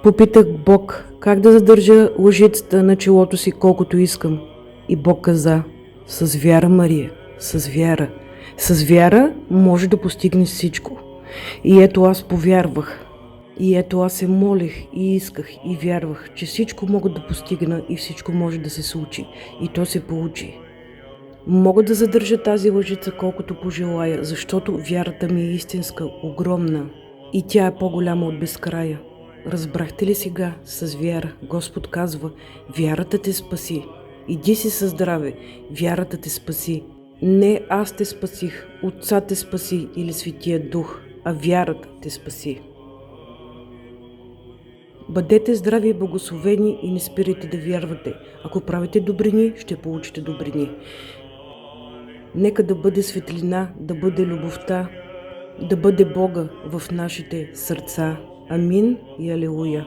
Попитах Бог как да задържа лъжицата на челото си колкото искам. И Бог каза: с вяра, Мария, с вяра. С вяра може да постигнеш всичко. И ето аз повярвах. И ето аз се молих и исках и вярвах, че всичко мога да постигна и всичко може да се случи. И то се получи. Мога да задържа тази лъжица колкото пожелая, защото вярата ми е истинска, огромна. И тя е по-голяма от безкрая. Разбрахте ли сега? С вяра Господ казва: вярата те спаси. Иди си със здраве, вярата те спаси. Не аз те спасих, Отца те спаси или Светия Дух, а вярата те спаси. Бъдете здрави и благословени и не спирайте да вярвате. Ако правите добрини, ще получите добрини. Нека да бъде светлина, да бъде любовта, да бъде Бога в нашите сърца. Амин и алелуя.